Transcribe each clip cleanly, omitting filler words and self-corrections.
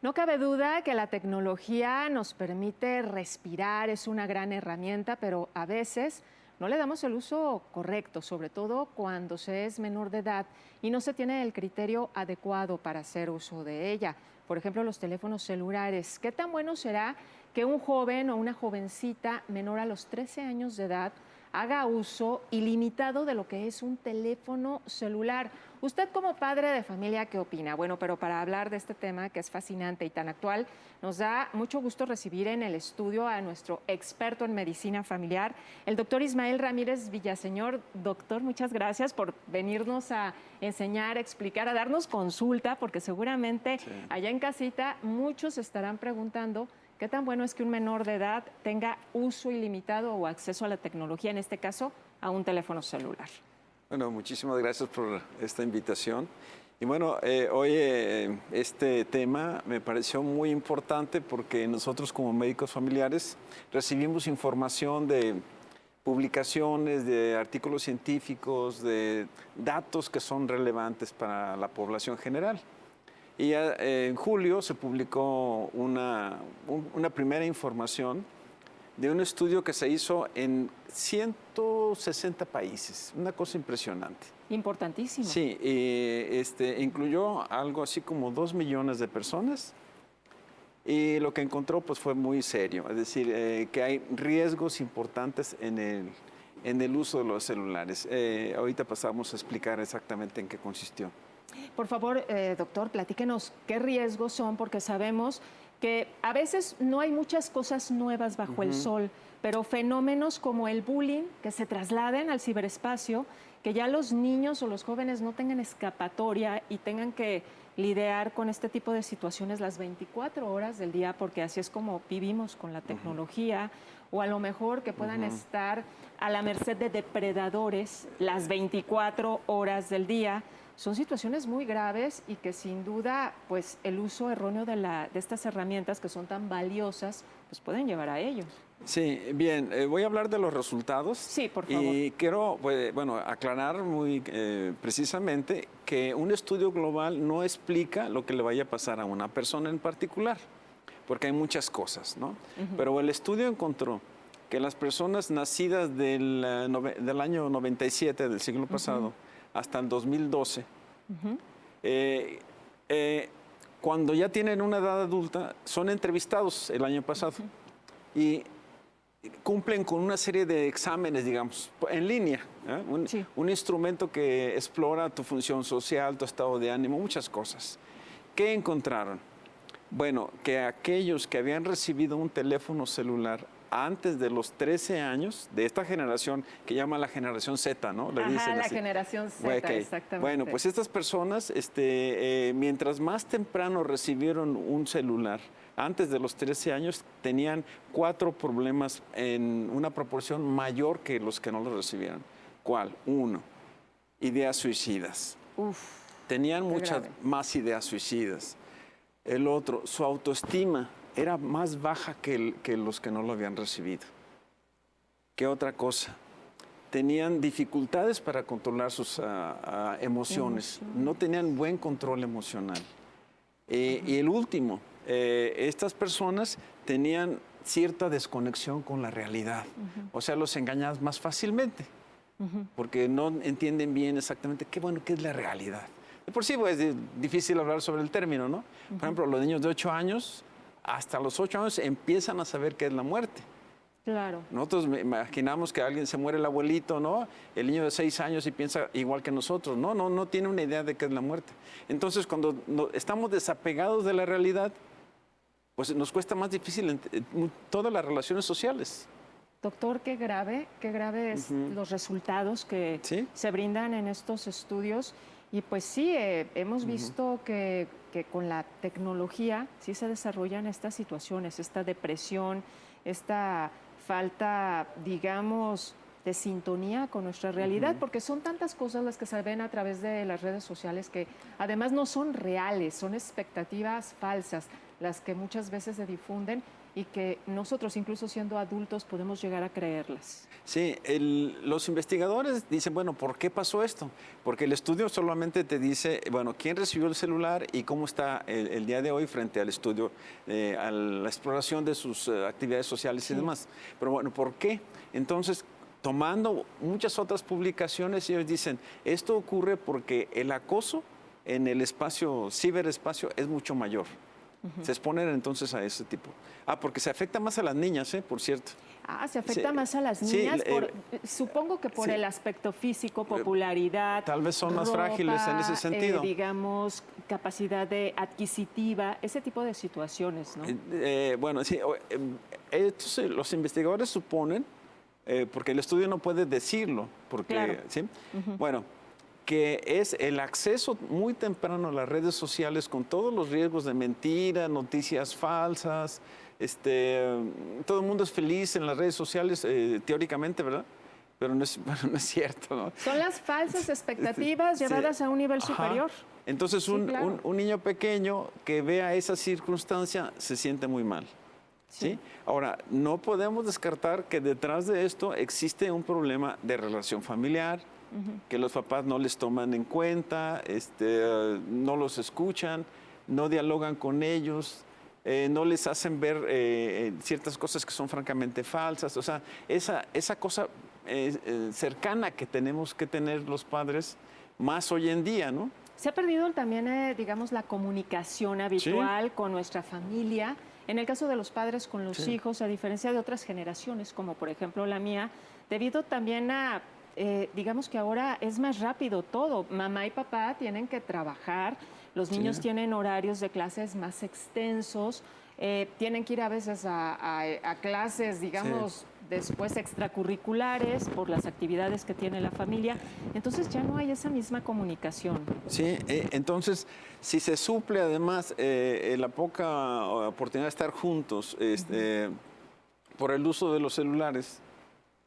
No cabe duda que la tecnología nos permite respirar, es una gran herramienta, pero a veces no le damos el uso correcto, sobre todo cuando se es menor de edad y no se tiene el criterio adecuado para hacer uso de ella. Por ejemplo, los teléfonos celulares. ¿Qué tan bueno será que un joven o una jovencita menor a los 13 años de edad haga uso ilimitado de lo que es un teléfono celular? Usted como padre de familia, ¿qué opina? Bueno, pero para hablar de este tema que es fascinante y tan actual, nos da mucho gusto recibir en el estudio a nuestro experto en medicina familiar, el doctor Ismael Ramírez Villaseñor. Doctor, muchas gracias por venirnos a enseñar, a explicar, a darnos consulta, porque seguramente allá en casita muchos estarán preguntando qué tan bueno es que un menor de edad tenga uso ilimitado o acceso a la tecnología, en este caso, a un teléfono celular. Bueno, muchísimas gracias por esta invitación. Y bueno, hoy este tema me pareció muy importante porque nosotros como médicos familiares recibimos información de publicaciones, de artículos científicos, de datos que son relevantes para la población general. Y ya, en julio se publicó una primera información de un estudio que se hizo en 160 países, una cosa impresionante. Importantísimo. Sí, incluyó algo así como 2 millones de personas y lo que encontró pues fue muy serio, es decir, que hay riesgos importantes en el uso de los celulares. Ahorita pasamos a explicar exactamente en qué consistió. Por favor, doctor, platíquenos qué riesgos son, porque sabemos que a veces no hay muchas cosas nuevas bajo el sol, pero fenómenos como el bullying, que se trasladen al ciberespacio, que ya los niños o los jóvenes no tengan escapatoria y tengan que lidiar con este tipo de situaciones las 24 horas del día, porque así es como vivimos con la tecnología, o a lo mejor que puedan estar a la merced de depredadores las 24 horas del día. Son situaciones muy graves y que sin duda, pues el uso erróneo de estas herramientas que son tan valiosas, pues pueden llevar a ello. Sí, bien, voy a hablar de los resultados. Sí, por favor. Y quiero, bueno, aclarar muy precisamente que un estudio global no explica lo que le vaya a pasar a una persona en particular, porque hay muchas cosas, ¿no? Pero el estudio encontró que las personas nacidas del año 97 del siglo pasado hasta el 2012, cuando ya tienen una edad adulta, son entrevistados el año pasado y cumplen con una serie de exámenes, digamos, en línea, un instrumento que explora tu función social, tu estado de ánimo, muchas cosas. ¿Qué encontraron? Bueno, que aquellos que habían recibido un teléfono celular antes de los 13 años, de esta generación que llama la generación Z, ¿no? Le dicen la así. generación Z, exactamente. Bueno, pues estas personas, mientras más temprano recibieron un celular, antes de los 13 años, tenían 4 problemas en una proporción mayor que los que no lo recibieron. ¿Cuál? 1, ideas suicidas. Tenían muchas más ideas suicidas. El otro, su autoestima era más baja que los que no lo habían recibido. ¿Qué otra cosa? Tenían dificultades para controlar sus emociones. No tenían buen control emocional. Y el último, estas personas tenían cierta desconexión con la realidad. O sea, los engañaban más fácilmente, porque no entienden bien exactamente qué es la realidad. De por sí pues, es difícil hablar sobre el término, ¿no? Por ejemplo, los niños de 8 años, hasta los 8 años empiezan a saber qué es la muerte. Claro. Nosotros imaginamos que alguien se muere el abuelito, ¿no? El niño de 6 años y piensa igual que nosotros. No tiene una idea de qué es la muerte. Entonces, cuando estamos desapegados de la realidad, pues nos cuesta más difícil todas las relaciones sociales. Doctor, qué grave es los resultados que se brindan en estos estudios. Y pues sí, hemos visto que con la tecnología sí se desarrollan estas situaciones, esta depresión, esta falta, digamos, de sintonía con nuestra realidad, porque son tantas cosas las que se ven a través de las redes sociales que además no son reales, son expectativas falsas las que muchas veces se difunden y que nosotros, incluso siendo adultos, podemos llegar a creerlas. Sí, los investigadores dicen, bueno, ¿por qué pasó esto? Porque el estudio solamente te dice, bueno, quién recibió el celular y cómo está el día de hoy frente al estudio, a la exploración de sus actividades sociales y demás. Pero bueno, ¿por qué? Entonces, tomando muchas otras publicaciones, ellos dicen, esto ocurre porque el acoso en el espacio, ciberespacio, es mucho mayor. Se exponen entonces a ese tipo. Porque se afecta más a las niñas, por cierto. Se afecta más a las niñas, supongo que por el aspecto físico, popularidad. Tal vez son más frágiles en ese sentido. Digamos, capacidad adquisitiva, ese tipo de situaciones, ¿no? Bueno, sí, los investigadores suponen, porque el estudio no puede decirlo, porque, claro. ¿sí? Bueno, que es el acceso muy temprano a las redes sociales con todos los riesgos de mentira, noticias falsas. Todo el mundo es feliz en las redes sociales, teóricamente, ¿verdad? Pero no es cierto, ¿no? Son las falsas expectativas llevadas a un nivel superior. Entonces, un niño pequeño que vea esa circunstancia se siente muy mal. ¿Sí? Ahora, no podemos descartar que detrás de esto existe un problema de relación familiar, que los papás no les toman en cuenta, no los escuchan, no dialogan con ellos, no les hacen ver ciertas cosas que son francamente falsas. O sea, esa cosa cercana que tenemos que tener los padres más hoy en día, ¿no? Se ha perdido también, digamos, la comunicación habitual con nuestra familia. En el caso de los padres con los hijos, a diferencia de otras generaciones, como por ejemplo la mía, debido también a digamos que ahora es más rápido todo. Mamá y papá tienen que trabajar, los niños tienen horarios de clases más extensos, tienen que ir a veces a clases, digamos, después extracurriculares por las actividades que tiene la familia. Entonces ya no hay esa misma comunicación. Sí, entonces si se suple además la poca oportunidad de estar juntos por el uso de los celulares,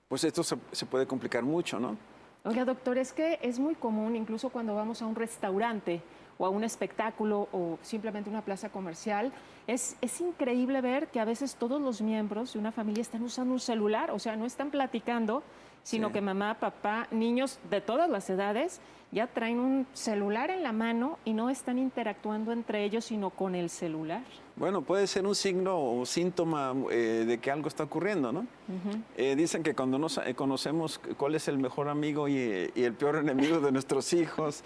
pues esto se puede complicar mucho, ¿no? Oiga, doctor, es que es muy común, incluso cuando vamos a un restaurante o a un espectáculo o simplemente una plaza comercial, es increíble ver que a veces todos los miembros de una familia están usando un celular, o sea, no están platicando, sino que mamá, papá, niños de todas las edades ya traen un celular en la mano y no están interactuando entre ellos, sino con el celular. Bueno, puede ser un signo o síntoma de que algo está ocurriendo, ¿no? Dicen que cuando conocemos cuál es el mejor amigo y el peor enemigo de nuestros hijos,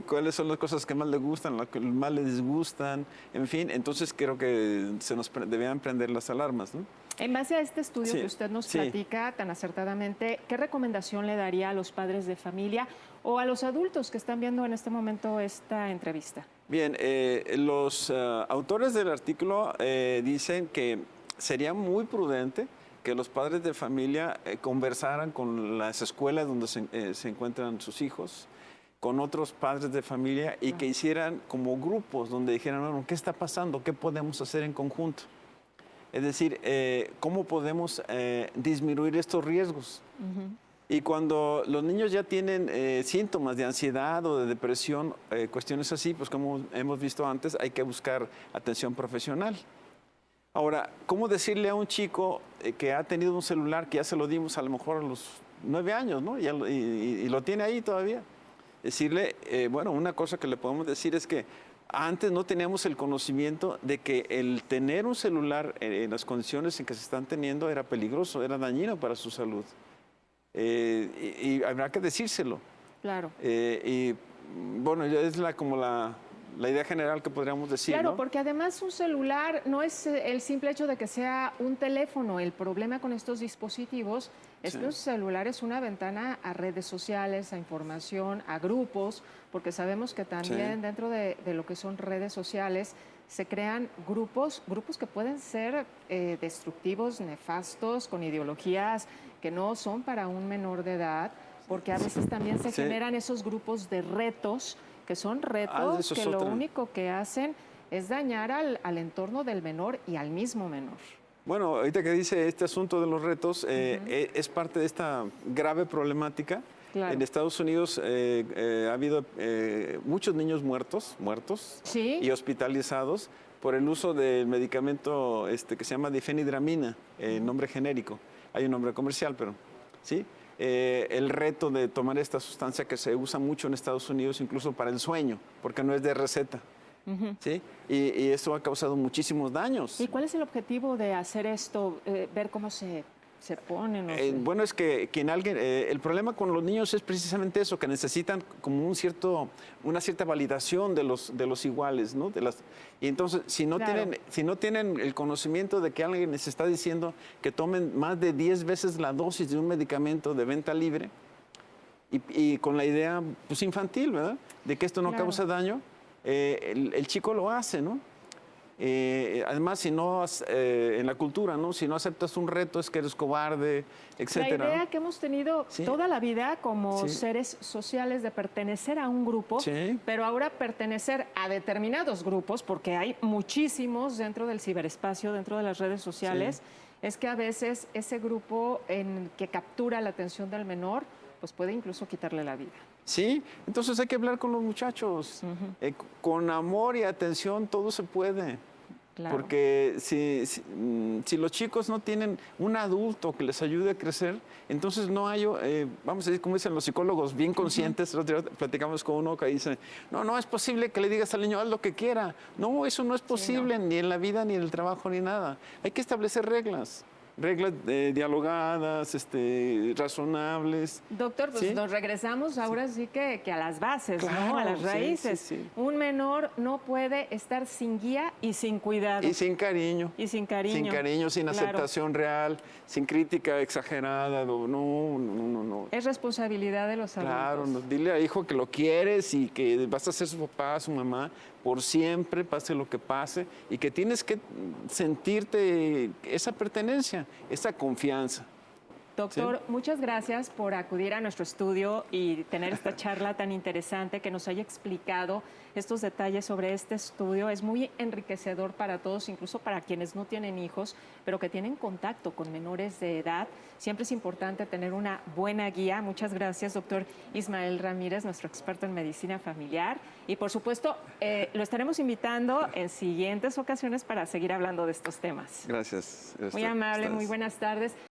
cuáles son las cosas que más les gustan, las que más les disgustan, en fin, entonces creo que se nos debían prender las alarmas, ¿no? En base a este estudio que usted nos platica tan acertadamente, ¿qué recomendación le daría a los padres de familia o a los adultos que están viendo en este momento esta entrevista? Bien, los autores del artículo dicen que sería muy prudente que los padres de familia conversaran con las escuelas donde se encuentran sus hijos, con otros padres de familia y que hicieran como grupos donde dijeran, bueno, ¿qué está pasando? ¿Qué podemos hacer en conjunto? Es decir, ¿cómo podemos disminuir estos riesgos? Y cuando los niños ya tienen síntomas de ansiedad o de depresión, cuestiones así, pues como hemos visto antes, hay que buscar atención profesional. Ahora, ¿cómo decirle a un chico que ha tenido un celular, que ya se lo dimos a lo mejor a los 9 años, ¿no? Y lo tiene ahí todavía? Decirle, bueno, una cosa que le podemos decir es que antes no teníamos el conocimiento de que el tener un celular en las condiciones en que se están teniendo era peligroso, era dañino para su salud. Y habrá que decírselo. Claro. Y bueno, es como la idea general que podríamos decir. Claro, ¿no? porque además un celular no es el simple hecho de que sea un teléfono. El problema con estos dispositivos es que un celular es una ventana a redes sociales, a información, a grupos, porque sabemos que también dentro de lo que son redes sociales se crean grupos que pueden ser destructivos, nefastos, con ideologías que no son para un menor de edad, porque a veces también se generan esos grupos de retos, que son retos que lo único que hacen es dañar al entorno del menor y al mismo menor. Bueno, ahorita que dice este asunto de los retos, es parte de esta grave problemática. Claro. En Estados Unidos ha habido muchos niños muertos y hospitalizados por el uso del medicamento que se llama difenidramina, nombre genérico. Hay un nombre comercial, pero sí. El reto de tomar esta sustancia que se usa mucho en Estados Unidos, incluso para el sueño, porque no es de receta. ¿Sí? Y eso ha causado muchísimos daños. ¿Y cuál es el objetivo de hacer esto? Ver cómo se ponen. Bueno, es que el problema con los niños es precisamente eso, que necesitan como una cierta validación de los iguales, ¿no? Y entonces, si no tienen el conocimiento de que alguien les está diciendo que tomen más de 10 veces la dosis de un medicamento de venta libre, y con la idea pues, infantil, ¿verdad?, de que esto no causa daño, el chico lo hace, ¿no? Además, si no, en la cultura, ¿no? Si no aceptas un reto es que eres cobarde, etcétera. La idea que hemos tenido toda la vida como seres sociales de pertenecer a un grupo, pero ahora pertenecer a determinados grupos, porque hay muchísimos dentro del ciberespacio, dentro de las redes sociales, es que a veces ese grupo en que captura la atención del menor, pues puede incluso quitarle la vida. Sí, entonces hay que hablar con los muchachos. Con amor y atención todo se puede. Claro. Porque si los chicos no tienen un adulto que les ayude a crecer, entonces no hay, vamos a decir, como dicen los psicólogos, bien conscientes. Platicamos con uno que dice, no es posible que le digas al niño, haz lo que quiera. No, eso no es posible, ni en la vida, ni en el trabajo, ni nada. Hay que establecer reglas dialogadas, razonables. Doctor, pues nos regresamos ahora sí que a las bases, claro, ¿no? A las raíces. Sí. Un menor no puede estar sin guía y sin cuidado. Y sin cariño. Y sin cariño. Sin cariño, sin aceptación real, sin crítica exagerada. No. Es responsabilidad de los adultos. Claro, dile al hijo que lo quieres y que vas a ser su papá, su mamá, por siempre, pase lo que pase, y que tienes que sentirte esa pertenencia, esa confianza. Doctor, muchas gracias por acudir a nuestro estudio y tener esta charla tan interesante, que nos haya explicado estos detalles sobre este estudio. Es muy enriquecedor para todos, incluso para quienes no tienen hijos, pero que tienen contacto con menores de edad. Siempre es importante tener una buena guía. Muchas gracias, doctor Ismael Ramírez, nuestro experto en medicina familiar. Y, por supuesto, lo estaremos invitando en siguientes ocasiones para seguir hablando de estos temas. Gracias. Muy amable, muy buenas tardes.